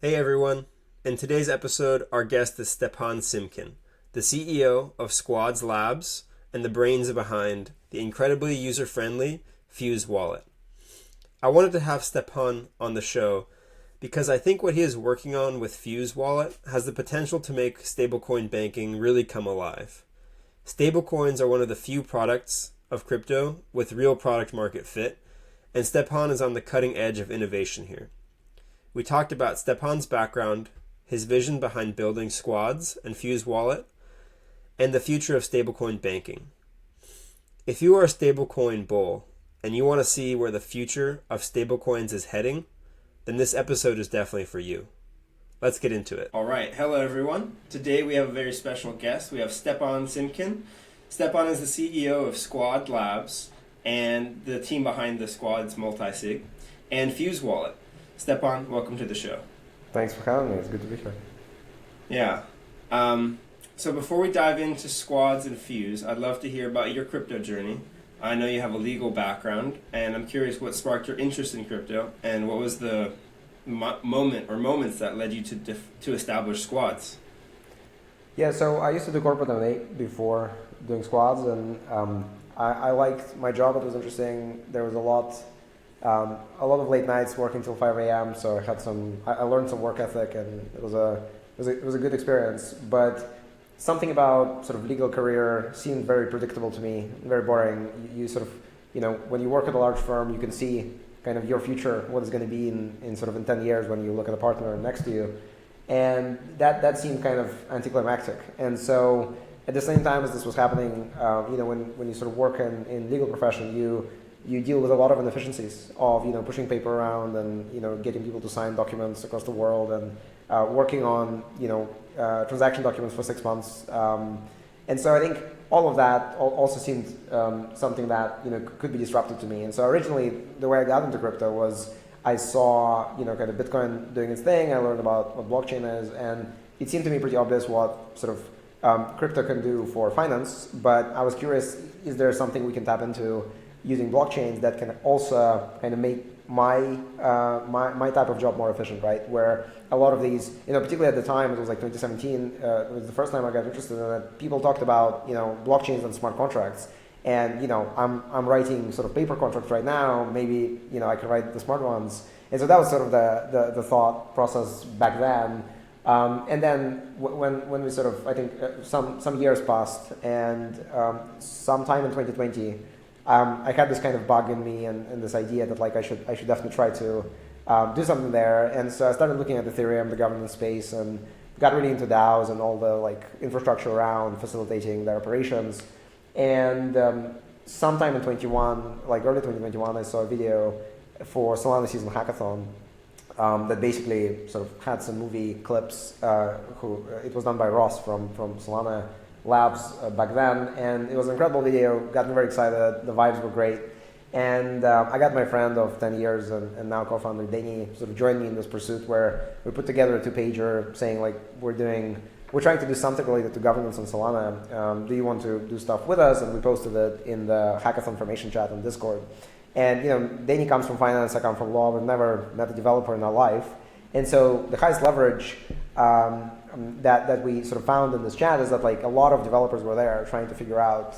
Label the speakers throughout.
Speaker 1: Hey everyone. In today's episode, our guest is Stepan Simkin, the CEO of Squads Labs and the brains behind the incredibly user-friendly FuseWallet. I wanted to have Stepan on the show because I think what he is working on with FuseWallet has the potential to make stablecoin banking really come alive. Stablecoins are one of the few products of crypto with real product market fit, and Stepan is on the cutting edge of innovation here. We talked about Stepan's background, his vision behind building Squads and FuseWallet, and the future of stablecoin banking. If you are a stablecoin bull and you want to see where the future of stablecoins is heading, then this episode is definitely for you. Let's get into it. All right. Hello, everyone. Today we have a very special guest. We have Stepan Simkin. Stepan is the CEO of Squad Labs and the team behind the Squads multi-sig and FuseWallet. Stepan, welcome to the show.
Speaker 2: Thanks for having me. It's good to be here.
Speaker 1: Yeah. So before we dive into Squads and Fuse, I'd love to hear about your crypto journey. I know you have a legal background, and I'm curious what sparked your interest in crypto, and what was the moment or moments that led you to establish Squads?
Speaker 2: Yeah, so I used to do corporate M&A before doing Squads, and I liked my job. It was interesting. There was a lot of late nights working till 5 a.m. So I learned some work ethic, and it was a good experience. But something about sort of legal career seemed very predictable to me, very boring. You sort of, when you work at a large firm, you can see kind of your future, what it's going to be in 10 years when you look at a partner next to you. And that seemed kind of anticlimactic. And so at the same time as this was happening, when you sort of work in legal profession, you deal with a lot of inefficiencies of pushing paper around and getting people to sign documents across the world and working on transaction documents for 6 months, and so I think all of that also seemed something that could be disruptive to me. And so originally the way I got into crypto was I saw kind of Bitcoin doing its thing. I learned about what blockchain is, and it seemed to me pretty obvious what sort of crypto can do for finance. But I was curious, is there something we can tap into using blockchains that can also kind of make my type of job more efficient, right? Where a lot of these, particularly at the time, it was like 2017, it was the first time I got interested in it. People talked about, blockchains and smart contracts. And, I'm writing sort of paper contracts right now. Maybe, I can write the smart ones. And so that was sort of the thought process back then. And then when we sort of, I think some years passed, and sometime in 2020, I had this kind of bug in me and this idea that like I should definitely try to do something there. And so I started looking at Ethereum, the governance space, and got really into DAOs and all the like infrastructure around facilitating their operations. And sometime in 21, like early 2021, I saw a video for Solana season hackathon that basically sort of had some movie clips. It was done by Ross from Solana Labs back then, and it was an incredible video. Got me very excited. The vibes were great, and I got my friend of 10 years and now co-founder Danny sort of joined me in this pursuit where we put together a 2-pager saying like we're trying to do something related to governance on Solana. Do you want to do stuff with us? And we posted it in the hackathon formation chat on Discord. And Danny comes from finance, I come from law. We've never met a developer in our life, and so the highest leverage that we sort of found in this chat is that like a lot of developers were there trying to figure out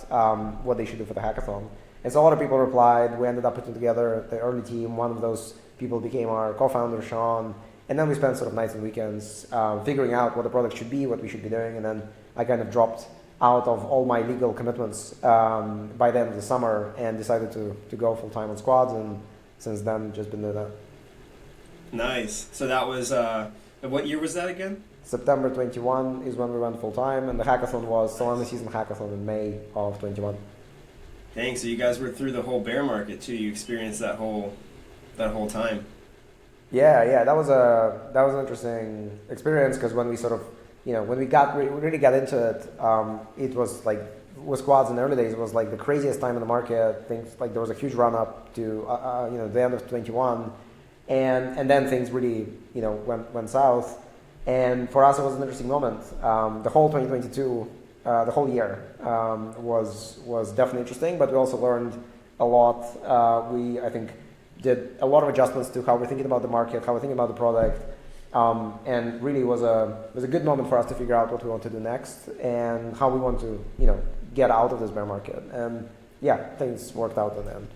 Speaker 2: what they should do for the hackathon. And so a lot of people replied. We ended up putting together the early team. One of those people became our co-founder, Sean. And then we spent sort of nights and weekends figuring out what the product should be, what we should be doing. And then I kind of dropped out of all my legal commitments by the end of the summer and decided to go full-time on Squads. And since then, just been doing that.
Speaker 1: Nice. So that was, what year was that again?
Speaker 2: September 21 is when we went full-time, and the hackathon was Solana season hackathon in May of 21.
Speaker 1: Dang, so you guys were through the whole bear market too. You experienced that whole time.
Speaker 2: Yeah, that was an interesting experience because when we sort of, when we really got into it, it was like with Squads in the early days, it was like the craziest time in the market. Things like there was a huge run up to the end of 21, and then things really went south. And for us, it was an interesting moment. The whole 2022, the whole year was definitely interesting, but we also learned a lot. We, I think, did a lot of adjustments to how we're thinking about the market, how we're thinking about the product, And really was a good moment for us to figure out what we want to do next and how we want to get out of this bear market. And yeah, things worked out in the end.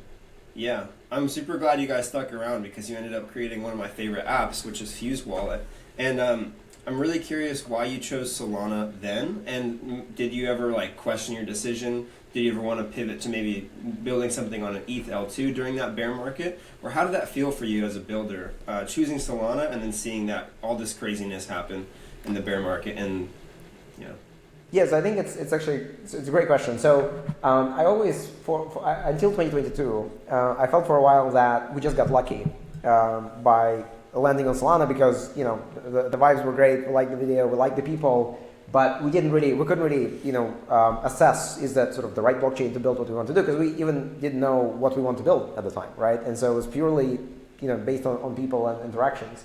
Speaker 1: Yeah, I'm super glad you guys stuck around because you ended up creating one of my favorite apps, which is FuseWallet. And I'm really curious why you chose Solana then, and did you ever question your decision? Did you ever want to pivot to maybe building something on an ETH L2 during that bear market? Or how did that feel for you as a builder, choosing Solana and then seeing that all this craziness happen in the bear market? And
Speaker 2: Yes, I think it's actually a great question. So I always, until 2022, I felt for a while that we just got lucky by landing on Solana because the vibes were great. We liked the video, we liked the people, but we couldn't really assess is that sort of the right blockchain to build what we want to do, because we even didn't know what we want to build at the time, right? And so it was purely based on people and interactions.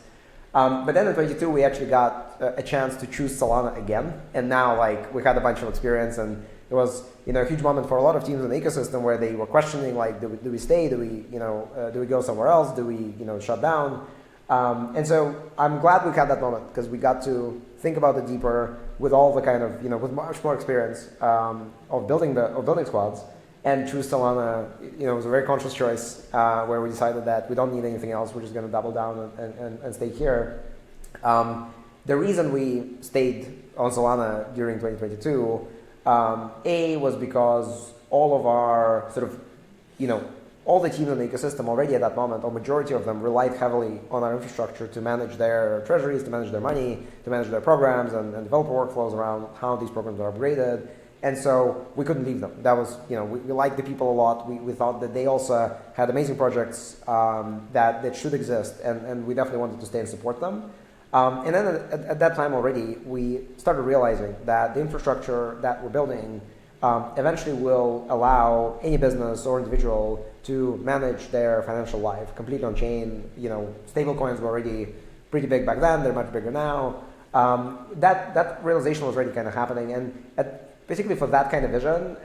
Speaker 2: But then in 22 we actually got a chance to choose Solana again, and now we had a bunch of experience, and it was a huge moment for a lot of teams in the ecosystem where they were questioning do we stay, do we go somewhere else, do we shut down, and so I'm glad we had that moment because we got to think about it deeper with all the kind of with much more experience of building squads, and choose Solana. It was a very conscious choice where we decided that we don't need anything else. We're just going to double down and stay here. The reason we stayed on Solana during 2022, was because all of our sort of, all the teams in the ecosystem already at that moment, or majority of them, relied heavily on our infrastructure to manage their treasuries, to manage their money, to manage their programs and developer workflows around how these programs are upgraded. And so we couldn't leave them. That was, we liked the people a lot. We thought that they also had amazing projects that should exist, and we definitely wanted to stay and support them. And then at that time already, we started realizing that the infrastructure that we're building eventually will allow any business or individual to manage their financial life completely on chain. Stablecoins were already pretty big back then. They're much bigger now. That realization was already kind of happening, and basically for that kind of vision,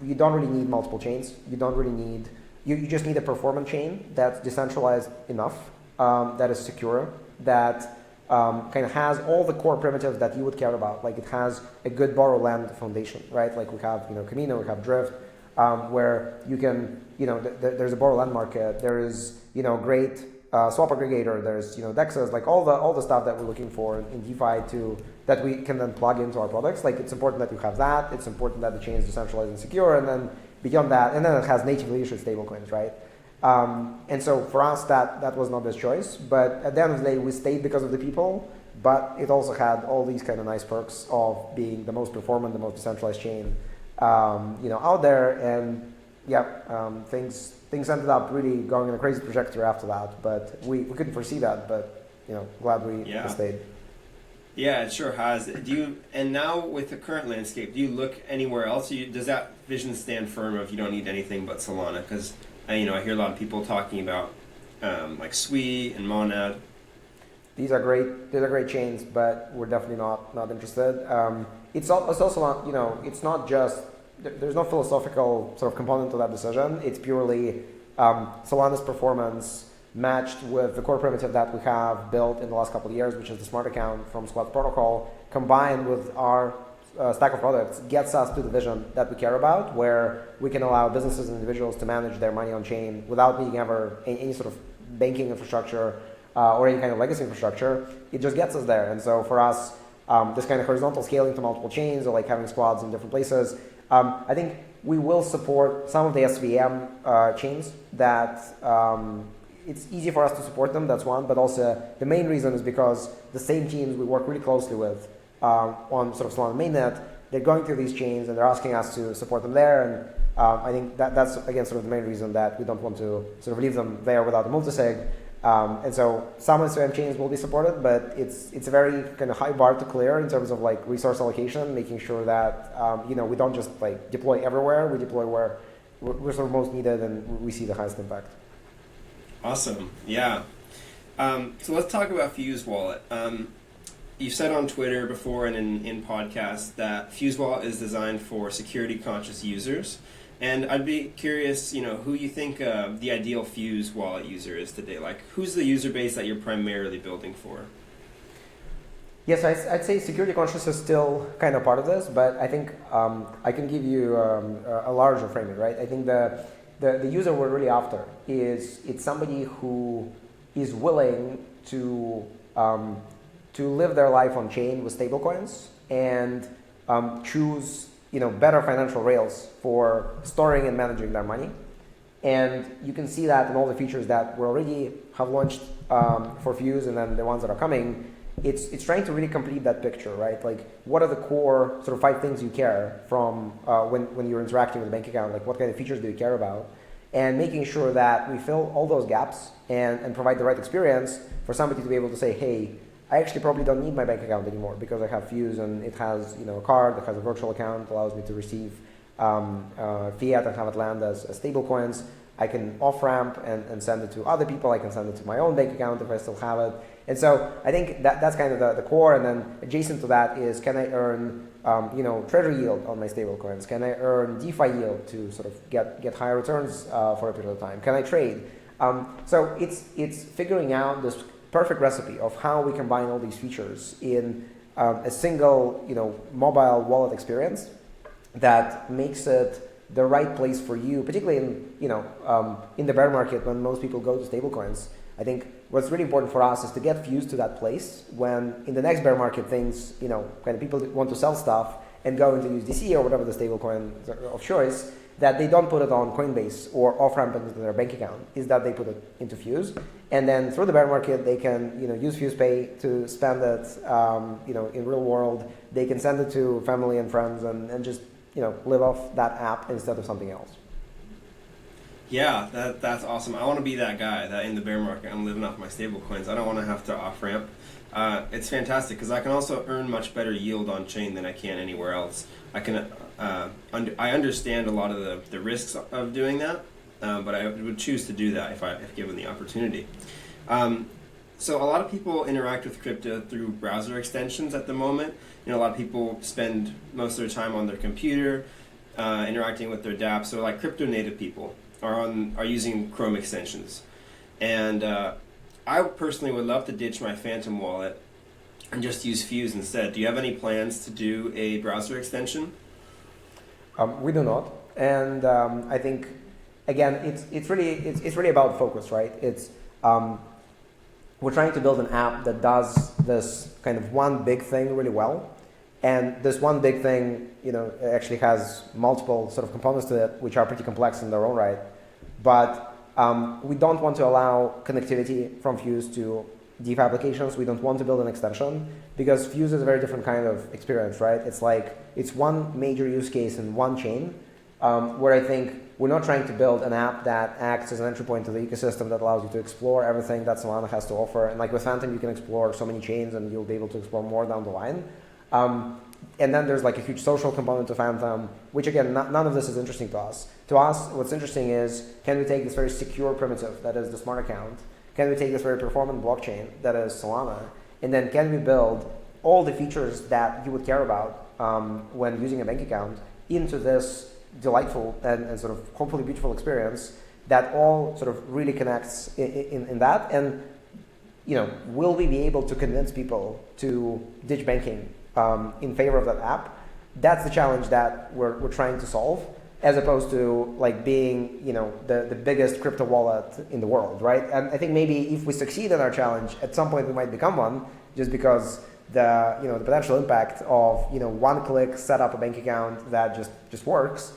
Speaker 2: you don't really need multiple chains. You don't really need, you just need a performance chain that's decentralized enough, that is secure, that kind of has all the core primitives that you would care about. Like it has a good borrow lend foundation, right? Like we have, Camino, we have Drift, where you can, there's a borrow lend market. There is, great swap aggregator. There's, DEXs, like all the stuff that we're looking for in DeFi that we can then plug into our products. Like it's important that you have that. It's important that the chain is decentralized and secure. And then beyond that, and then it has natively issued stablecoins, right? And so for us, that was not this choice. But at the end of the day, we stayed because of the people. But it also had all these kind of nice perks of being the most performant, the most decentralized chain, out there. And things ended up really going in a crazy trajectory after that. But we couldn't foresee that. But glad we stayed.
Speaker 1: Yeah, it sure has. And now with the current landscape, do you look anywhere else? Does that vision stand firm of you don't need anything but Solana? Because I hear a lot of people talking about like Sui and Monad.
Speaker 2: These are great chains, but we're definitely not interested. It's also not, it's not just, there's no philosophical sort of component to that decision. It's purely Solana's performance matched with the core primitive that we have built in the last couple of years, which is the smart account from Squad Protocol, combined with our stack of products, gets us to the vision that we care about, where we can allow businesses and individuals to manage their money on chain without needing ever any sort of banking infrastructure or any kind of legacy infrastructure. It just gets us there. And so for us, this kind of horizontal scaling to multiple chains, or like having squads in different places, I think we will support some of the SVM chains that it's easy for us to support them, that's one, but also the main reason is because the same teams we work really closely with on sort of Solana mainnet, they're going through these chains and they're asking us to support them there, and I think that's again sort of the main reason that we don't want to sort of leave them there without a multisig. And so some SVM chains will be supported, but it's a very kind of high bar to clear in terms of like resource allocation, making sure that we don't just like deploy everywhere, we deploy where we're sort of most needed and we see the highest impact.
Speaker 1: Awesome. Yeah. So let's talk about FuseWallet. You've said on Twitter before and in podcasts that FuseWallet is designed for security-conscious users. And I'd be curious, who you think the ideal FuseWallet user is today. Like, who's the user base that you're primarily building for?
Speaker 2: Yes, I'd say security conscious is still kind of part of this, but I think I can give you a larger framing, right? I think the user we're really after it's somebody who is willing to live their life on chain with stablecoins and choose better financial rails for storing and managing their money. And you can see that in all the features that we already have launched for Fuse, and then the ones that are coming. It's trying to really complete that picture, right? Like, what are the core sort of 5 things you care from when you're interacting with a bank account? Like, what kind of features do you care about? And making sure that we fill all those gaps and provide the right experience for somebody to be able to say, hey, I actually probably don't need my bank account anymore because I have Fuse and it has a card that has a virtual account, allows me to receive fiat and have it land as stablecoins. I can off-ramp and send it to other people. I can send it to my own bank account if I still have it. And so I think that's kind of the core. And then adjacent to that is, can I earn treasury yield on my stablecoins? Can I earn DeFi yield to sort of get higher returns for a period of time? Can I trade? So it's figuring out this perfect recipe of how we combine all these features in a single mobile wallet experience that makes it the right place for you, particularly in the bear market when most people go to stablecoins. I think what's really important for us is to get Fuse to that place when in the next bear market things, kind of people want to sell stuff and go into USDC or whatever the stablecoin of choice, that they don't put it on Coinbase or off-ramp into their bank account, is that they put it into Fuse. And then through the bear market, they can use FusePay to spend it in real world. They can send it to family and friends and just live off that app instead of something else.
Speaker 1: Yeah, that's awesome. I want to be that guy that in the bear market I'm living off my stable coins. I don't want to have to off ramp. It's fantastic because I can also earn much better yield on chain than I can anywhere else. I can I understand a lot of the risks of doing that, but I would choose to do that if given the opportunity. So a lot of people interact with crypto through browser extensions at the moment. A lot of people spend most of their time on their computer, interacting with their dApp. So like crypto native people are using Chrome extensions. And I personally would love to ditch my Phantom wallet and just use Fuse instead. Do you have any plans to do a browser extension?
Speaker 2: We do not. And I think, again, it's really about focus, right? It's we're trying to build an app that does this kind of one big thing really well. And this one big thing, actually has multiple sort of components to it, which are pretty complex in their own right. But we don't want to allow connectivity from Fuse to DeFi applications. We don't want to build an extension because Fuse is a very different kind of experience, right? It's one major use case in one chain, where I think we're not trying to build an app that acts as an entry point to the ecosystem that allows you to explore everything that Solana has to offer. And like with Phantom, you can explore so many chains and you'll be able to explore more down the line. And then there's like a huge social component to Phantom, which again, none of this is interesting to us. To us, what's interesting is, can we take this very secure primitive that is the smart account? Can we take this very performant blockchain that is Solana? And then can we build all the features that you would care about when using a bank account into this delightful and sort of hopefully beautiful experience that all sort of really connects in that? And will we be able to convince people to ditch banking in favor of that app? That's the challenge that we're trying to solve, as opposed to like being the biggest crypto wallet in the world, right? And I think maybe if we succeed in our challenge, at some point we might become one, just because the potential impact of one click set up a bank account that just works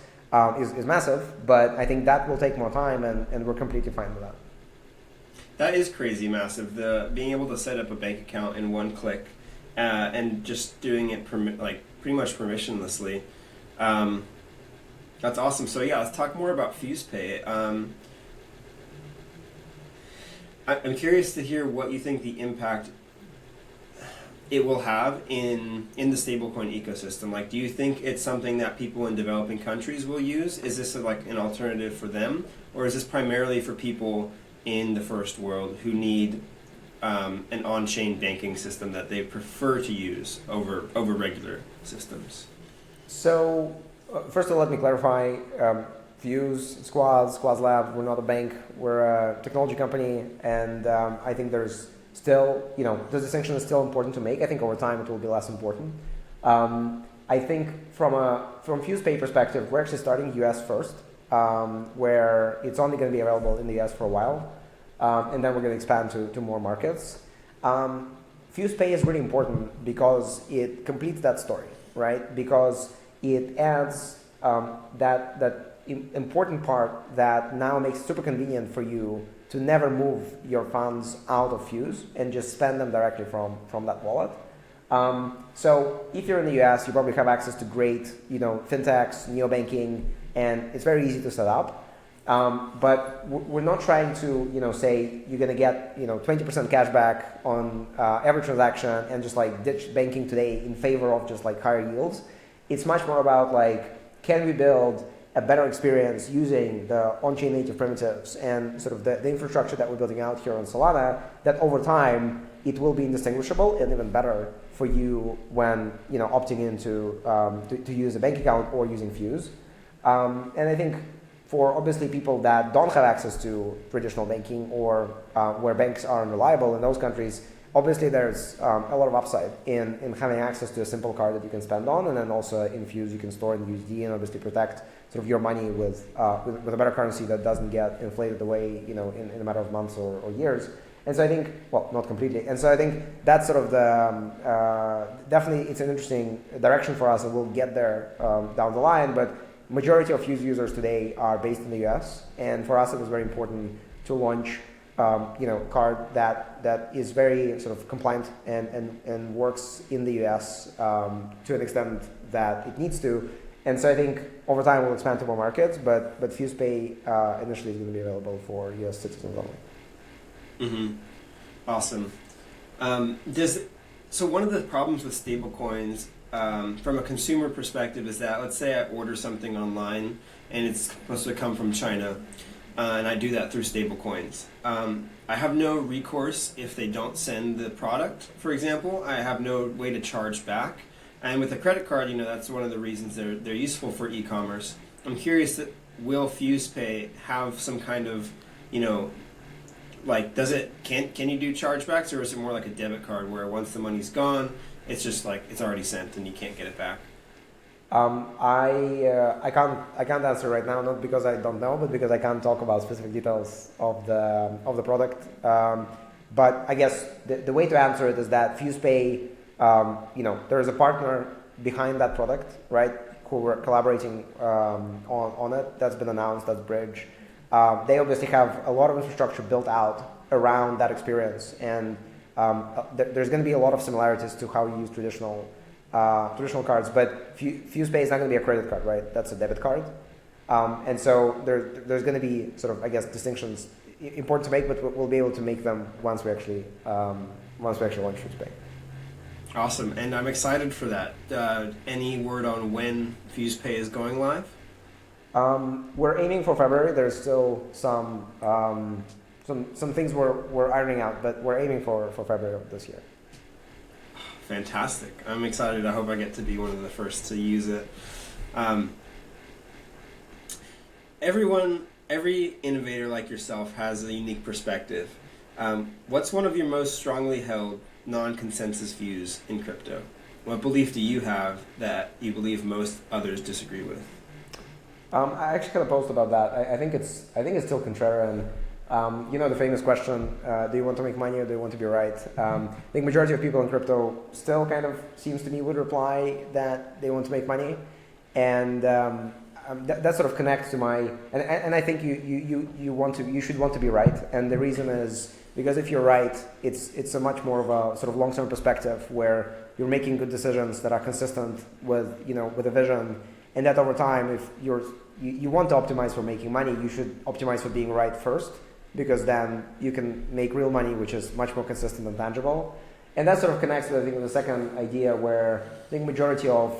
Speaker 2: is massive. But I think that will take more time, and we're completely fine with that.
Speaker 1: That is crazy massive. Being able to set up a bank account in one click. And just doing it pretty much permissionlessly. That's awesome. So yeah, let's talk more about FusePay. I'm curious to hear what you think the impact it will have in the stablecoin ecosystem. Like, do you think it's something that people in developing countries will use? Is this like an alternative for them, or is this primarily for people in the first world who need an on-chain banking system that they prefer to use over regular systems?
Speaker 2: So, first of all, let me clarify. Fuse, Squads Lab, we're not a bank. We're a technology company, and I think there's still, the distinction is still important to make. I think over time it will be less important. I think from FusePay perspective, we're actually starting US first, where it's only going to be available in the US for a while, and then we're going to expand to more markets. FusePay is really important because it completes that story, right? Because it adds that important part that now makes it super convenient for you to never move your funds out of Fuse and just spend them directly from that wallet. So if you're in the US, you probably have access to great, fintechs, neobanking, and it's very easy to set up. But we're not trying to, say you're going to get, 20% cash back on every transaction and just like ditch banking today in favor of just like higher yields. It's much more about like, can we build a better experience using the on-chain native primitives and sort of the infrastructure that we're building out here on Solana, that over time it will be indistinguishable and even better for you when opting into to use a bank account or using Fuse. And I think for obviously people that don't have access to traditional banking or where banks are unreliable in those countries, obviously there's a lot of upside in having access to a simple card that you can spend on, and then also in Fuse you can store in USD and obviously protect sort of your money with a better currency that doesn't get inflated away in a matter of months or years. And so I think, well, not completely. And so I think that's sort of the, definitely it's an interesting direction for us, and we'll get there down the line. But majority of Fuse users today are based in the US. And for us, it was very important to launch, card that is very sort of compliant and works in the US to an extent that it needs to. And so I think over time we'll expand to more markets, but FusePay initially is going to be available for US citizens only.
Speaker 1: Mm-hmm. Awesome. So one of the problems with stablecoins from a consumer perspective is that, let's say I order something online and it's supposed to come from China, and I do that through stablecoins. I have no recourse if they don't send the product, for example. I have no way to charge back. And with a credit card, that's one of the reasons they're useful for e-commerce. I'm curious, will FusePay have some kind of, like, can you do chargebacks, or is it more like a debit card where once the money's gone, it's just like it's already sent and you can't get it back?
Speaker 2: I can't answer right now, not because I don't know, but because I can't talk about specific details of the product. But I guess the way to answer it is that FusePay, there is a partner behind that product, right, who we're collaborating on it. That's been announced. That's Bridge. They obviously have a lot of infrastructure built out around that experience, and there's going to be a lot of similarities to how we use traditional cards. But FusePay is not going to be a credit card, right? That's a debit card, and so there's going to be sort of, I guess, distinctions important to make, but we'll be able to make them once we actually launch FusePay.
Speaker 1: Awesome, and I'm excited for that. Any word on when FusePay is going live?
Speaker 2: We're aiming for February. There's still some things we're ironing out, but we're aiming for February of this year.
Speaker 1: Fantastic. I'm excited. I hope I get to be one of the first to use it. Every innovator like yourself has a unique perspective. What's one of your most strongly held non-consensus views in crypto? What belief do you have that you believe most others disagree with?
Speaker 2: I actually kind of post about that. I think it's still contrarian. The famous question, do you want to make money or do you want to be right? I think majority of people in crypto still kind of seems to me would reply that they want to make money, and that sort of connects to my and I think you should want to be right, and the reason is because if you're right, it's a much more of a sort of long-term perspective where you're making good decisions that are consistent with a vision. And that over time, if you want to optimize for making money, you should optimize for being right first, because then you can make real money, which is much more consistent and tangible. And that sort of connects to, I think, with the second idea, where I think majority of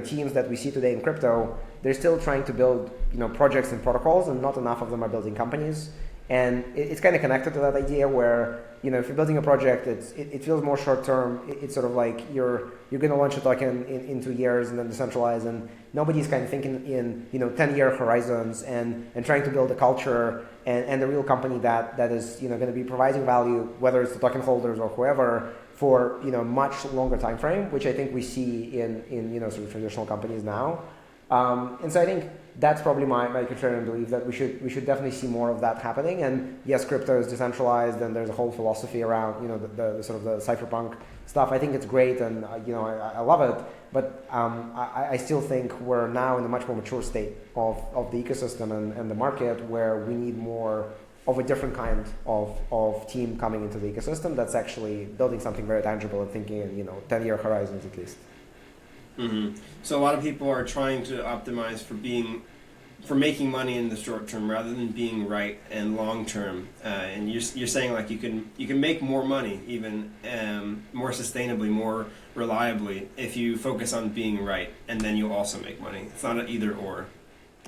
Speaker 2: teams that we see today in crypto, they're still trying to build projects and protocols, and not enough of them are building companies. And it's kind of connected to that idea where, if you're building a project, it feels more short term. It's sort of like you're going to launch a token in 2 years and then decentralize, and nobody's kind of thinking in 10-year horizons and trying to build a culture and a real company that is going to be providing value, whether it's the token holders or whoever, for much longer time frame, which I think we see in sort of traditional companies now. And so I think that's probably my contrarian belief, that we should definitely see more of that happening. And yes, crypto is decentralized, and there's a whole philosophy around the sort of the cypherpunk stuff. I think it's great, and I love it. But I still think we're now in a much more mature state of the ecosystem and the market, where we need more of a different kind of team coming into the ecosystem that's actually building something very tangible and thinking in 10-year horizons at least.
Speaker 1: Mm-hmm. So a lot of people are trying to optimize for making money in the short term rather than being right and long term. And you're saying like you can make more money, even more sustainably, more reliably, if you focus on being right, and then you also make money. It's not an either or.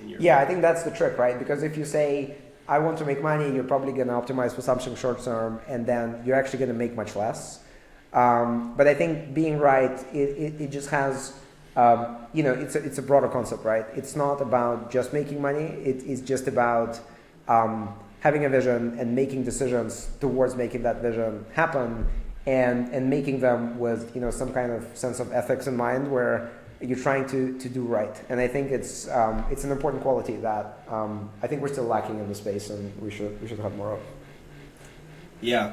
Speaker 2: Yeah, I think that's the trick, right? Because if you say I want to make money, you're probably going to optimize for something short term, and then you're actually going to make much less. But I think being right, it just has, it's a broader concept, right? It's not about just making money. It is just about having a vision and making decisions towards making that vision happen, and making them with some kind of sense of ethics in mind, where you're trying to do right. And I think it's an important quality that I think we're still lacking in the space, and we should have more of.
Speaker 1: Yeah.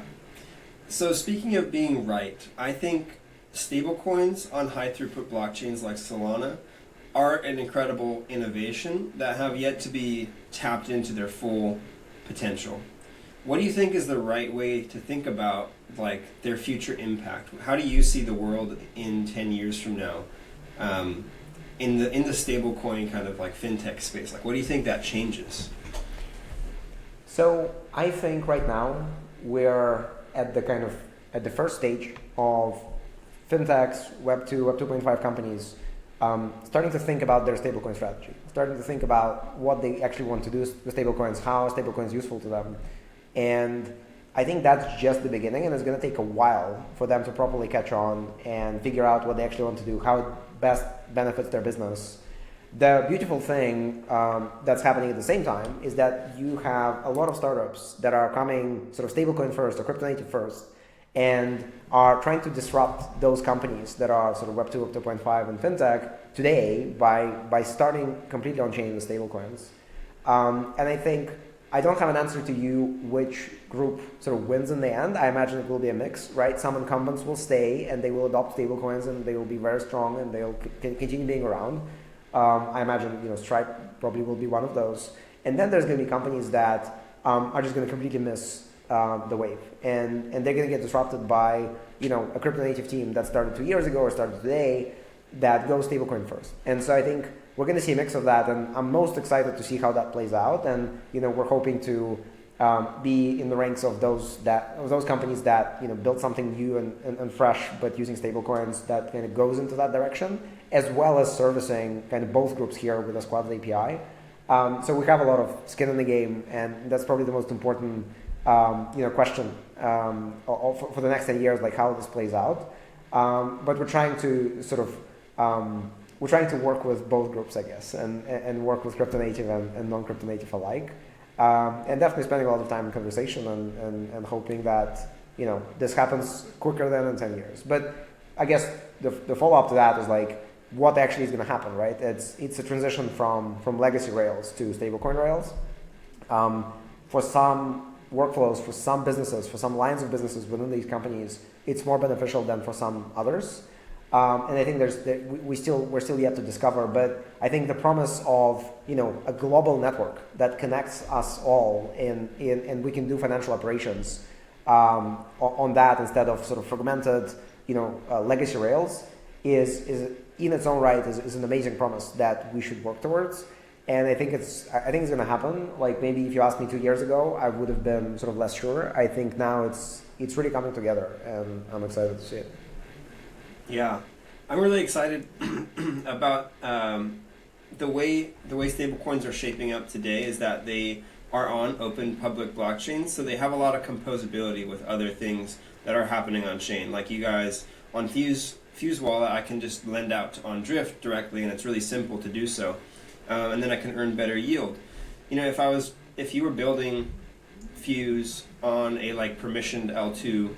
Speaker 1: So speaking of being right, I think stablecoins on high throughput blockchains like Solana are an incredible innovation that have yet to be tapped into their full potential. What do you think is the right way to think about like their future impact? How do you see the world in 10 years from now? In the stablecoin kind of like fintech space, like what do you think that changes?
Speaker 2: So I think right now we're at the first stage of fintechs, Web 2, Web 2.5 companies starting to think about their stablecoin strategy, starting to think about what they actually want to do with stablecoins, how stablecoins is useful to them. And I think that's just the beginning, and it's going to take a while for them to properly catch on and figure out what they actually want to do, how it best benefits their business. The beautiful thing that's happening at the same time is that you have a lot of startups that are coming sort of stablecoin first or crypto native first, and are trying to disrupt those companies that are sort of Web 2, Web 2.5 and fintech today by starting completely on-chain with stablecoins. And I think I don't have an answer to you which group sort of wins in the end. I imagine it will be a mix, right? Some incumbents will stay and they will adopt stablecoins and they will be very strong and they'll continue being around. I imagine Stripe probably will be one of those. And then there's going to be companies that are just going to completely miss the wave, and they're going to get disrupted by a crypto native team that started 2 years ago or started today that goes stablecoin first. And so I think we're going to see a mix of that, and I'm most excited to see how that plays out. And we're hoping to be in the ranks of those companies that build something new and fresh, but using stablecoins that kind of goes into that direction, as well as servicing kind of both groups here with the Squads API. So we have a lot of skin in the game, and that's probably the most important question for the next 10 years, like how this plays out. But we're trying to sort of work with both groups, I guess, and work with crypto native and non-crypto native alike. And definitely spending a lot of time in conversation and hoping that this happens quicker than in 10 years. But I guess the follow-up to that is like what actually is going to happen, right? It's a transition from legacy rails to stablecoin rails. For some workflows, for some businesses, for some lines of businesses within these companies, it's more beneficial than for some others. And I think we're still yet to discover, but I think the promise of a global network that connects us all and we can do financial operations on that instead of sort of fragmented legacy rails is in its own right is an amazing promise that we should work towards. And I think it's going to happen. Like maybe if you asked me 2 years ago, I would have been sort of less sure. I think now it's really coming together, and I'm excited to see it.
Speaker 1: Yeah, I'm really excited about the way stablecoins are shaping up today. Is that they are on open public blockchains, so they have a lot of composability with other things that are happening on chain. Like you guys on FuseWallet, I can just lend out on Drift directly, and it's really simple to do so, and then I can earn better yield. If you were building Fuse on a like permissioned L2,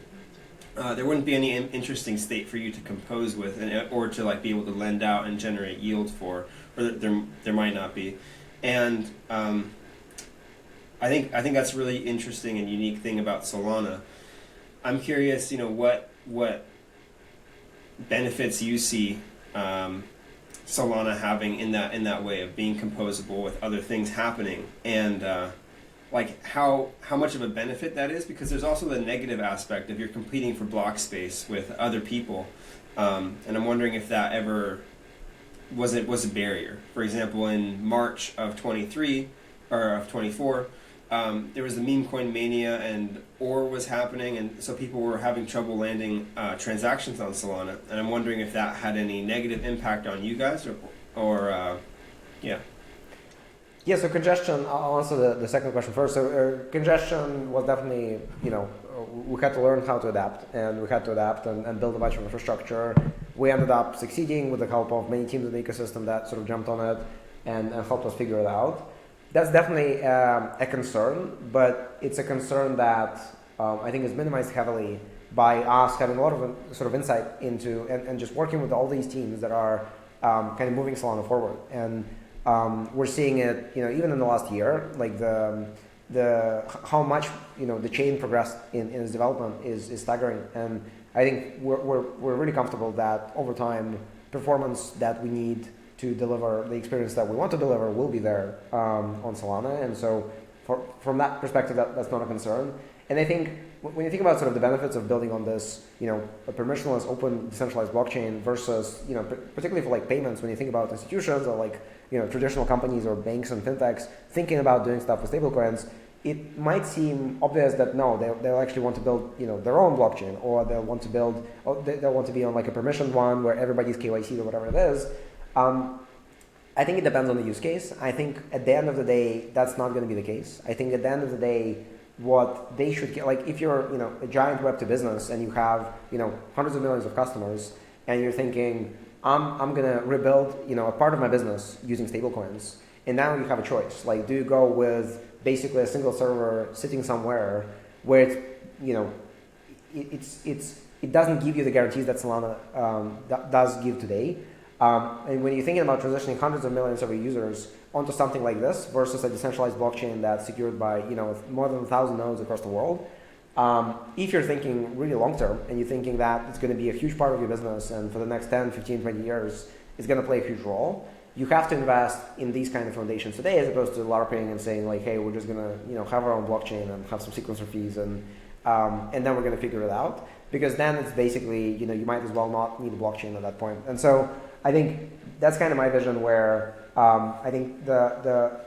Speaker 1: there wouldn't be any interesting state for you to compose with, or to like be able to lend out and generate yield for, or there might not be, and I think that's a really interesting and unique thing about Solana. I'm curious, what benefits you see Solana having in that way of being composable with other things happening, and like how much of a benefit that is, because there's also the negative aspect of you're competing for block space with other people, and I'm wondering if that ever was a barrier. For example, in March of 23 or of 24, there was the meme coin mania, and ore was happening, and so people were having trouble landing transactions on Solana, and I'm wondering if that had any negative impact on you guys, or yeah.
Speaker 2: Yeah, so congestion, I'll answer the second question first. So congestion was definitely, we had to learn how to adapt, and we had to adapt and build a bunch of infrastructure. We ended up succeeding with the help of many teams in the ecosystem that sort of jumped on it and helped us figure it out. That's definitely a concern, but it's a concern that I think is minimized heavily by us having a lot of sort of insight into and just working with all these teams that are kind of moving Solana forward. And we're seeing it, even in the last year, like the how much the chain progressed in its development is staggering. And I think we're really comfortable that over time, performance that we need to deliver the experience that we want to deliver will be there on Solana. And so from that perspective, that's not a concern. And I think when you think about sort of the benefits of building on this, a permissionless, open, decentralized blockchain versus, particularly for like payments, when you think about institutions or like, traditional companies or banks and fintechs thinking about doing stuff with stablecoins, it might seem obvious that no, they'll actually want to build, their own blockchain, or they'll want to be on like a permissioned one where everybody's KYC or whatever it is. I think it depends on the use case. I think at the end of the day, that's not going to be the case. I think at the end of the day, what they should get, like if you're, a giant Web2 business and you have, hundreds of millions of customers, and you're thinking, I'm going to rebuild, a part of my business using stablecoins. And now you have a choice. Like, do you go with basically a single server sitting somewhere where it's, it doesn't give you the guarantees that Solana does give today. And when you're thinking about transitioning hundreds of millions of your users onto something like this versus a decentralized blockchain that's secured by, more than 1,000 nodes across the world, if you're thinking really long term and you're thinking that it's going to be a huge part of your business and for the next 10, 15, 20 years, it's going to play a huge role, you have to invest in these kind of foundations today as opposed to LARPing and saying like, hey, we're just going to, have our own blockchain and have some sequencer fees and then we're going to figure it out. Because then it's basically, you might as well not need a blockchain at that point. And so I think that's kind of my vision where I think the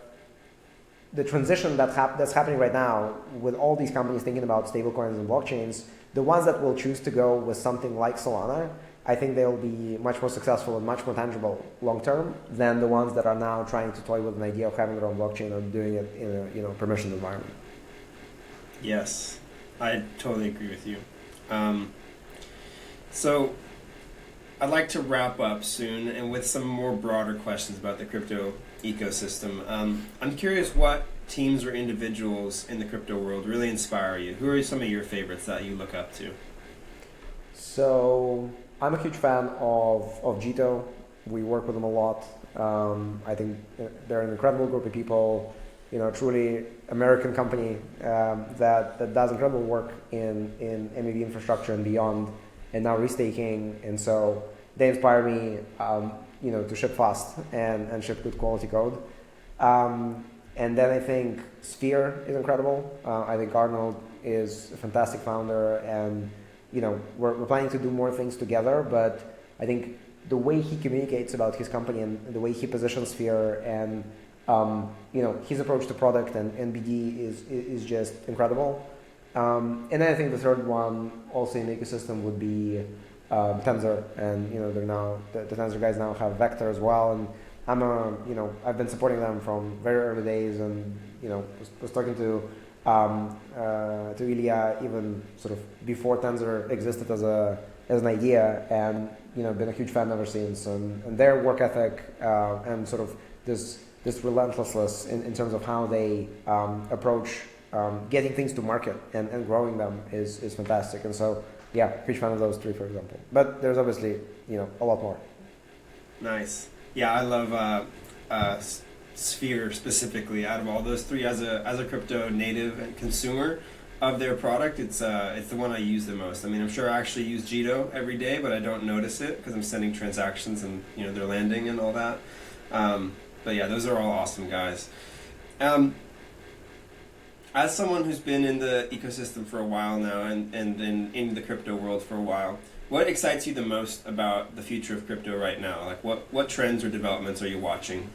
Speaker 2: transition that's happening right now with all these companies thinking about stablecoins and blockchains, the ones that will choose to go with something like Solana, I think they'll be much more successful and much more tangible long term than the ones that are now trying to toy with an idea of having their own blockchain and doing it in a permissioned environment.
Speaker 1: Yes, I totally agree with you. So I'd like to wrap up soon and with some more broader questions about the crypto ecosystem. I'm curious what teams or individuals in the crypto world really inspire you. Who are some of your favorites that you look up to?
Speaker 2: So I'm a huge fan of Jito. We work with them a lot. I think they're an incredible group of people, truly American company that does incredible work in MEV infrastructure and beyond, and now restaking. And so they inspire me, to ship fast and ship good quality code. And then I think Sphere is incredible. I think Arnold is a fantastic founder, and we're planning to do more things together. But I think the way he communicates about his company and the way he positions Sphere and his approach to product and BD is just incredible. And then I think the third one, also in the ecosystem, would be Tensor. And they're now the Tensor guys now have Vector as well, and I've been supporting them from very early days, and was talking to Ilya even sort of before Tensor existed as an idea, and been a huge fan ever since. And their work ethic and sort of this relentlessness in terms of how they approach getting things to market and growing them is fantastic. And so, yeah, huge fan of those three, for example. But there's obviously, a lot more.
Speaker 1: Nice. Yeah, I love Sphere specifically. Out of all those three, as a crypto native and consumer of their product, it's the one I use the most. I mean, I'm sure I actually use Jito every day, but I don't notice it because I'm sending transactions and they're landing and all that. But yeah, those are all awesome guys. As someone who's been in the ecosystem for a while now and in the crypto world for a while, what excites you the most about the future of crypto right now? Like what trends or developments are you watching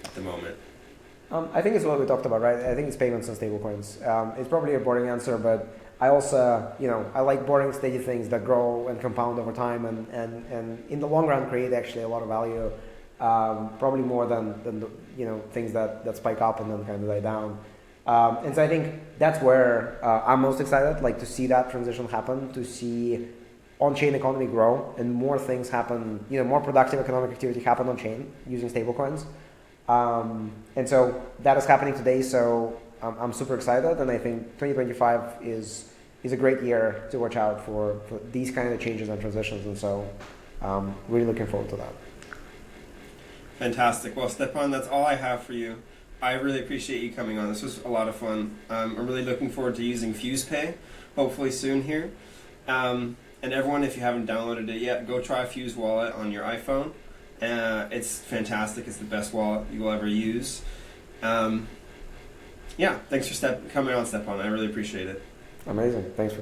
Speaker 1: at the moment?
Speaker 2: I think it's what we talked about, right? I think it's payments and stablecoins. It's probably a boring answer, but I also, I like boring, steady things that grow and compound over time and in the long run create actually a lot of value, probably more than things that spike up and then kind of die down. And so I think that's where I'm most excited, like to see that transition happen, to see on-chain economy grow and more things happen, more productive economic activity happen on-chain using stablecoins. And so that is happening today, so I'm super excited, and I think 2025 is a great year to watch out for these kind of changes and transitions, and so really looking forward to that.
Speaker 1: Fantastic. Well, Stepan, that's all I have for you. I really appreciate you coming on. This was a lot of fun. I'm really looking forward to using FusePay, hopefully soon here. And everyone, if you haven't downloaded it yet, go try FuseWallet on your iPhone. It's fantastic. It's the best wallet you will ever use. Yeah, thanks for coming on, Stepan. I really appreciate it.
Speaker 2: Amazing. Thanks for